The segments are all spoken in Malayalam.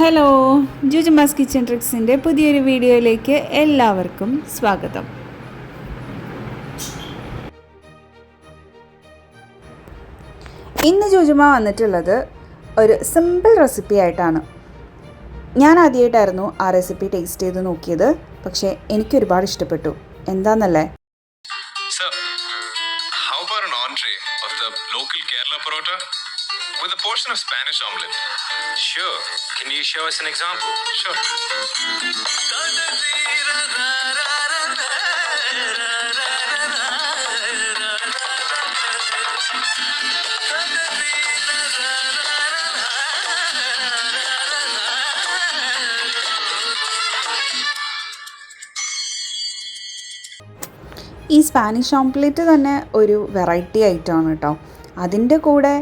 ഹലോ, ജുജുമാസ് കിച്ചൺ ട്രിക്സിൻ്റെ പുതിയൊരു വീഡിയോയിലേക്ക് എല്ലാവർക്കും സ്വാഗതം. ഇന്ന് ജുജുമ വന്നിട്ടുള്ളത് ഒരു സിമ്പിൾ റെസിപ്പി ആയിട്ടാണ്. ഞാൻ ആദ്യമായിട്ടായിരുന്നു ആ റെസിപ്പി ടേസ്റ്റ് ചെയ്ത് നോക്കിയത്, പക്ഷേ എനിക്കൊരുപാട് ഇഷ്ടപ്പെട്ടു. എന്താണെന്നല്ലേ? How about an entree of the local Kerala parota with a portion of Spanish omelette? Sure. Can you show us an example? Sure. ഈ സ്പാനിഷ് ഓംപ്ലേറ്റ് തന്നെ ഒരു വെറൈറ്റി ഐറ്റമാണ് കേട്ടോ. അതിൻ്റെ കൂടെ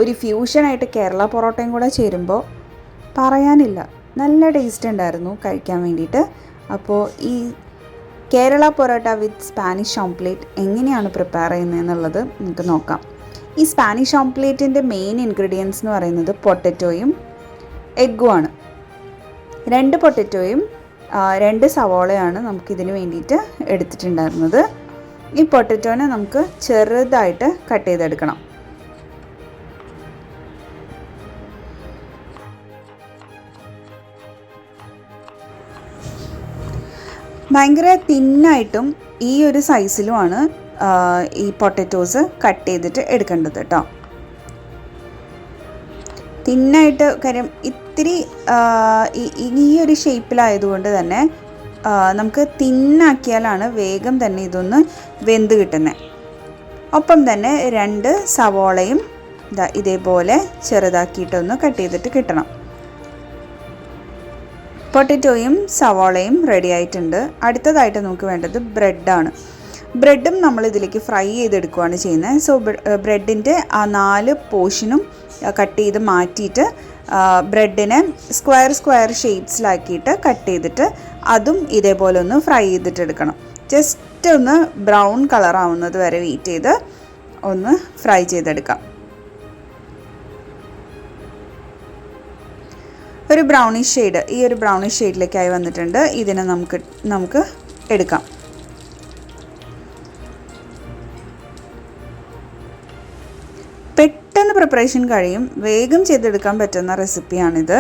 ഒരു ഫ്യൂഷനായിട്ട് കേരള പൊറോട്ടയും കൂടെ ചേരുമ്പോൾ പറയാനില്ല, നല്ല ടേസ്റ്റ് ഉണ്ടായിരുന്നു കഴിക്കാൻ വേണ്ടിയിട്ട്. അപ്പോൾ ഈ കേരള പൊറോട്ട വിത്ത് സ്പാനിഷ് ഓംപ്ലേറ്റ് എങ്ങനെയാണ് പ്രിപ്പയർ ചെയ്യുന്നതെന്നുള്ളത് നമുക്ക് നോക്കാം. ഈ സ്പാനിഷ് ഓംപ്ലേറ്റിൻ്റെ മെയിൻ ഇൻഗ്രീഡിയൻസ് എന്ന് പറയുന്നത് പൊട്ടറ്റോയും എഗ്ഗുമാണ്. 2 പൊട്ടറ്റോയും 2 സവോളയാണ് നമുക്കിതിന് വേണ്ടിയിട്ട് എടുത്തിട്ടുണ്ടായിരുന്നത്. ഈ പൊട്ടറ്റോനെ നമുക്ക് ചെറുതായിട്ട് കട്ട് ചെയ്തെടുക്കണം. ഭയങ്കര തിന്നായിട്ടും ഈ ഒരു സൈസിലുമാണ് ഈ പൊട്ടറ്റോസ് കട്ട് ചെയ്തിട്ട് എടുക്കേണ്ടത് കേട്ടോ. തിന്നായിട്ട് കാര്യം ഇത്തിരി ഈ ഒരു ഷേപ്പിലായതുകൊണ്ട് തന്നെ നമുക്ക് തിന്നാക്കിയാലാണ് വേഗം തന്നെ ഇതൊന്ന് വെന്ത് കിട്ടുന്നത്. ഒപ്പം തന്നെ 2 സവോളയും ഇതേപോലെ ചെറുതാക്കിയിട്ടൊന്ന് കട്ട് ചെയ്തിട്ട് കിട്ടണം. പൊട്ടറ്റോയും സവോളയും റെഡി ആയിട്ടുണ്ട്. അടുത്തതായിട്ട് നമുക്ക് വേണ്ടത് ബ്രെഡാണ്. ബ്രെഡും നമ്മൾ ഇതിലേക്ക് ഫ്രൈ ചെയ്തെടുക്കുകയാണ് ചെയ്യുന്നത്. സോ ബ്രെഡിൻ്റെ ആ 4 പോർഷനും കട്ട് ചെയ്ത് മാറ്റിയിട്ട് ബ്രെഡിനെ സ്ക്വയർ ഷേപ്സിലാക്കിയിട്ട് കട്ട് ചെയ്തിട്ട് അതും ഇതേപോലെ ഒന്ന് ഫ്രൈ ചെയ്തിട്ടെടുക്കണം. ജസ്റ്റ് ഒന്ന് ബ്രൗൺ കളറാവുന്നത് വരെ വെയിറ്റ് ചെയ്ത് ഒന്ന് ഫ്രൈ ചെയ്തെടുക്കാം. ഒരു ബ്രൗണിഷ് ഷെയ്ഡ്, ഈ ഒരു ബ്രൗണിഷ് ഷെയ്ഡിലേക്കായി വന്നിട്ടുണ്ട്. ഇതിനെ നമുക്ക് എടുക്കാം. പെട്ടെന്ന് പ്രിപ്പറേഷൻ കഴിയും, വേഗം ചെയ്തെടുക്കാൻ പറ്റുന്ന റെസിപ്പിയാണിത്.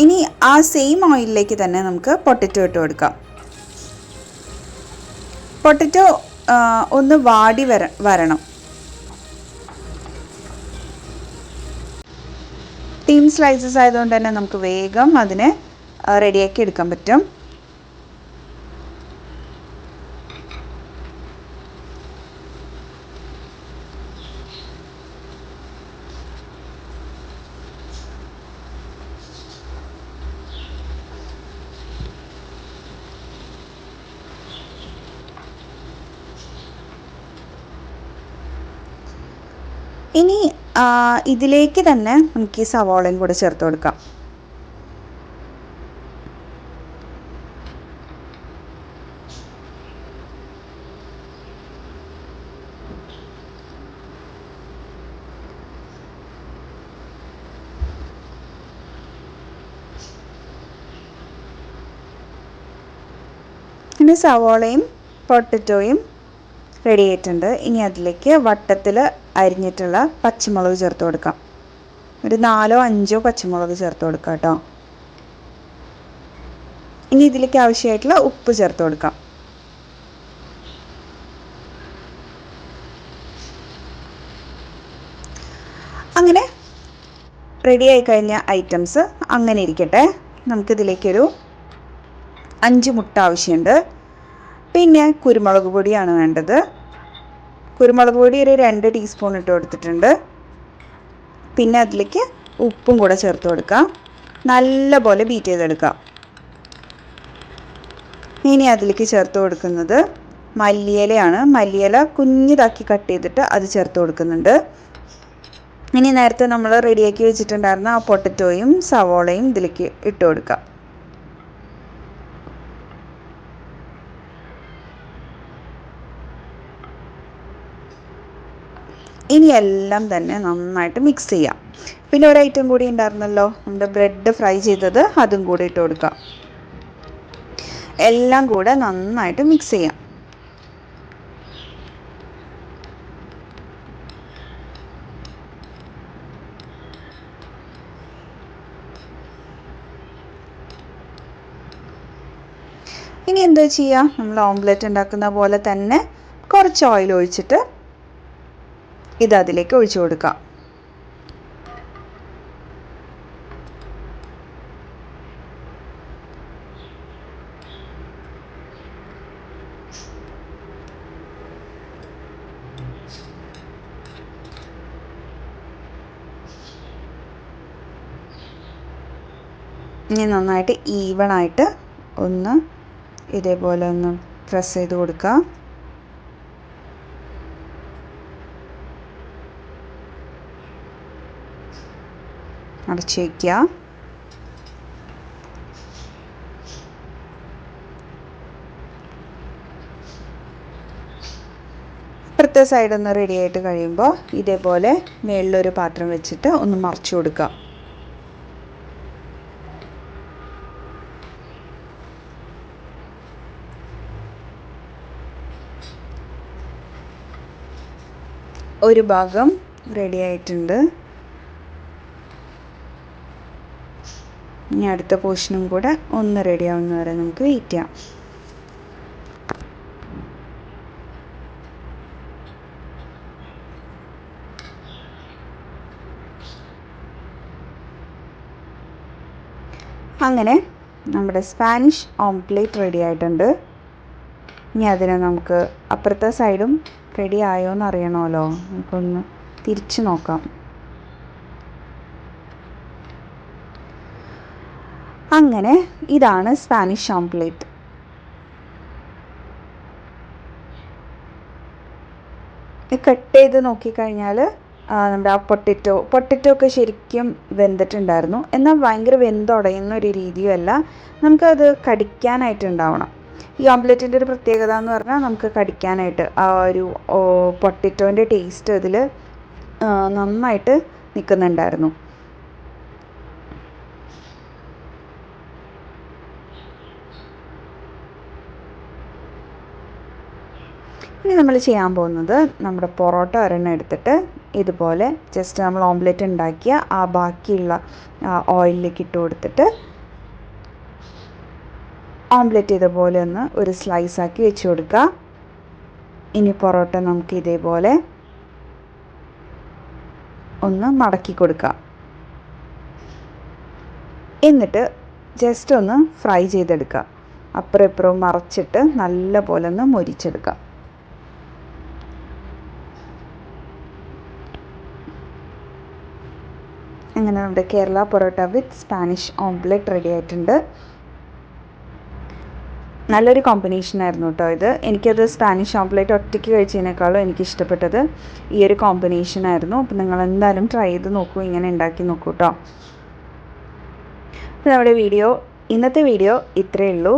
ഇനി ആ സെയിം ഓയിലിലേക്ക് തന്നെ നമുക്ക് പൊട്ടറ്റോ ഇട്ട് കൊടുക്കാം. പൊട്ടറ്റോ ഒന്ന് വാടി വരണം. തിൻ സ്ലൈസസ് ആയതുകൊണ്ട് തന്നെ നമുക്ക് വേഗം അതിനെ റെഡിയാക്കി എടുക്കാൻ പറ്റും. ഇനി ഇതിലേക്ക് തന്നെ നമുക്ക് ഈ സവോളയും കൂടെ ചേർത്ത് കൊടുക്കാം. ഇനി സവോളയും പൊട്ടറ്റോയും റെഡി ആയിട്ടുണ്ട്. ഇനി അതിലേക്ക് വട്ടത്തിൽ അരിഞ്ഞിട്ടുള്ള പച്ചമുളക് ചേർത്ത് കൊടുക്കാം. ഒരു 4-5 പച്ചമുളക് ചേർത്ത് കൊടുക്കാം കേട്ടോ. ഇനി ഇതിലേക്ക് ആവശ്യമായിട്ടുള്ള ഉപ്പ് ചേർത്ത് കൊടുക്കാം. അങ്ങനെ റെഡി ആയി കഴിഞ്ഞ ഐറ്റംസ് അങ്ങനെ ഇരിക്കട്ടെ. നമുക്കിതിലേക്കൊരു 5 മുട്ട ആവശ്യമുണ്ട്. പിന്നെ കുരുമുളക് പൊടിയാണ് വേണ്ടത്. കുരുമുളക് പൊടി ഒരു 2 ടീസ്പൂൺ ഇട്ട് കൊടുത്തിട്ടുണ്ട്. പിന്നെ അതിലേക്ക് ഉപ്പും കൂടെ ചേർത്ത് കൊടുക്കാം. നല്ലപോലെ ബീറ്റ് ചെയ്തെടുക്കാം. ഇനി അതിലേക്ക് ചേർത്ത് കൊടുക്കുന്നത് മല്ലിയിലയാണ്. മല്ലിയില കുഞ്ഞിതാക്കി കട്ട് ചെയ്തിട്ട് അത് ചേർത്ത് കൊടുക്കുന്നുണ്ട്. ഇനി നേരത്തെ നമ്മൾ റെഡിയാക്കി വെച്ചിട്ടുണ്ടായിരുന്ന ആ പൊട്ടറ്റോയും സവോളയും ഇതിലേക്ക് ഇട്ട് കൊടുക്കാം. ഇനി എല്ലാം തന്നെ നന്നായിട്ട് മിക്സ് ചെയ്യാം. പിന്നെ ഒരു ഐറ്റം കൂടി ഉണ്ടായിരുന്നല്ലോ, നമ്മുടെ ബ്രെഡ് ഫ്രൈ ചെയ്തത്, അതും കൂടി ഇട്ട് കൊടുക്കാം. എല്ലാം കൂടെ നന്നായിട്ട് മിക്സ് ചെയ്യാം. ഇനി എന്താ ചെയ്യുക, നമ്മൾ ഓംലെറ്റ് ഉണ്ടാക്കുന്ന പോലെ തന്നെ കുറച്ച് ഓയിൽ ഒഴിച്ചിട്ട് ഇത് അതിലേക്ക് ഒഴിച്ചു കൊടുക്കാം. ഇനി നന്നായിട്ട് ഈവണായിട്ട് ഒന്ന് ഇതേപോലെ ഒന്ന് പ്രസ് ചെയ്ത് കൊടുക്കുക. അടച്ച് വയ്ക്കുക. ഇപ്പുറത്തെ സൈഡ് ഒന്ന് റെഡി ആയിട്ട് കഴിയുമ്പോൾ ഇതേപോലെ മുകളിലൊരു പാത്രം വെച്ചിട്ട് ഒന്ന് മറിച്ച് കൊടുക്കുക. ഒരു ഭാഗം റെഡി ആയിട്ടുണ്ട്. ഇനി അടുത്ത പോർഷനും കൂടെ ഒന്ന് റെഡി ആവുന്ന വരെ നമുക്ക് വെയിറ്റ് ചെയ്യാം. അങ്ങനെ നമ്മുടെ സ്പാനിഷ് ഓംപ്ലേറ്റ് റെഡി ആയിട്ടുണ്ട്. ഇനി അതിനെ നമുക്ക് അപ്പുറത്തെ സൈഡും റെഡി ആയോ എന്ന് അറിയണമല്ലോ, നമുക്കൊന്ന് തിരിച്ച് നോക്കാം. അങ്ങനെ ഇതാണ് സ്പാനിഷ് ഓംപ്ലേറ്റ്. കട്ട് ചെയ്ത് നോക്കിക്കഴിഞ്ഞാൽ നമ്മുടെ ആ പൊട്ടറ്റോ ഒക്കെ ശരിക്കും വെന്തിട്ടുണ്ടായിരുന്നു. എന്നാൽ ഭയങ്കര വെന്തുടയുന്ന ഒരു രീതിയുമല്ല, നമുക്കത് കടിക്കാനായിട്ടുണ്ടാവണം. ഈ ഓംപ്ലേറ്റിൻ്റെ ഒരു പ്രത്യേകത എന്ന് പറഞ്ഞാൽ നമുക്ക് കടിക്കാനായിട്ട് ആ ഒരു പൊട്ടറ്റോൻ്റെ ടേസ്റ്റ് അതിൽ നന്നായിട്ട് നിൽക്കുന്നുണ്ടായിരുന്നു. ഇനി നമ്മൾ ചെയ്യാൻ പോകുന്നത്, നമ്മുടെ പൊറോട്ട ഒരെണ്ണം എടുത്തിട്ട് ഇതുപോലെ ജസ്റ്റ് നമ്മൾ ഓംലെറ്റ് ഉണ്ടാക്കിയ ആ ബാക്കിയുള്ള ഓയിലിലേക്ക് ഇട്ട് കൊടുത്തിട്ട് ഓംലെറ്റ് ഇതുപോലെ ഒന്ന് ഒരു സ്ലൈസാക്കി വെച്ച് കൊടുക്കുക. ഇനി പൊറോട്ട നമുക്ക് ഇതേപോലെ ഒന്ന് മടക്കി കൊടുക്കുക. എന്നിട്ട് ജസ്റ്റ് ഒന്ന് ഫ്രൈ ചെയ്തെടുക്കുക. അപ്പുറം ഇപ്പുറവും മറച്ചിട്ട് നല്ല പോലെ ഒന്ന് മൊരിച്ചെടുക്കുക. അങ്ങനെ നമ്മുടെ കേരള പൊറോട്ട വിത്ത് സ്പാനിഷ് ഓംപ്ലേറ്റ് റെഡി ആയിട്ടുണ്ട്. നല്ലൊരു കോമ്പിനേഷനായിരുന്നു കേട്ടോ ഇത്. എനിക്കത് സ്പാനിഷ് ഓംപ്ലേറ്റ് ഒറ്റയ്ക്ക് കഴിച്ചതിനേക്കാളും എനിക്കിഷ്ടപ്പെട്ടത് ഈ ഒരു കോമ്പിനേഷനായിരുന്നു. അപ്പോൾ നിങ്ങൾ എന്തായാലും ട്രൈ ചെയ്ത് നോക്കൂ, ഇങ്ങനെ ഉണ്ടാക്കി നോക്കൂ കേട്ടോ. അപ്പോൾ നമ്മുടെ ഇന്നത്തെ വീഡിയോ ഇത്രയേ ഉള്ളൂ.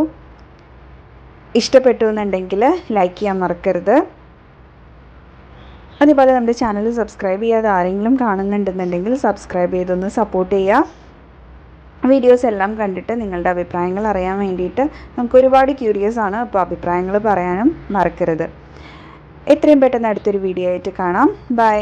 ഇഷ്ടപ്പെട്ടു എന്നുണ്ടെങ്കിൽ ലൈക്ക് ചെയ്യാൻ മറക്കരുത്. അതേപോലെ നമ്മുടെ ചാനൽ സബ്സ്ക്രൈബ് ചെയ്യാതെ ആരെങ്കിലും കാണുന്നുണ്ടെന്നുണ്ടെങ്കിൽ സബ്സ്ക്രൈബ് ചെയ്തൊന്ന് സപ്പോർട്ട് ചെയ്യുക. വീഡിയോസ് എല്ലാം കണ്ടിട്ട് നിങ്ങളുടെ അഭിപ്രായങ്ങൾ അറിയാൻ വേണ്ടിയിട്ട് നമുക്ക് ഒരുപാട് ക്യൂരിയസ് ആണ്. അപ്പോൾ അഭിപ്രായങ്ങൾ പറയാനും മറക്കരുത്. എത്രയും പെട്ടെന്ന് അടുത്തൊരു വീഡിയോ ആയിട്ട് കാണാം. ബൈ.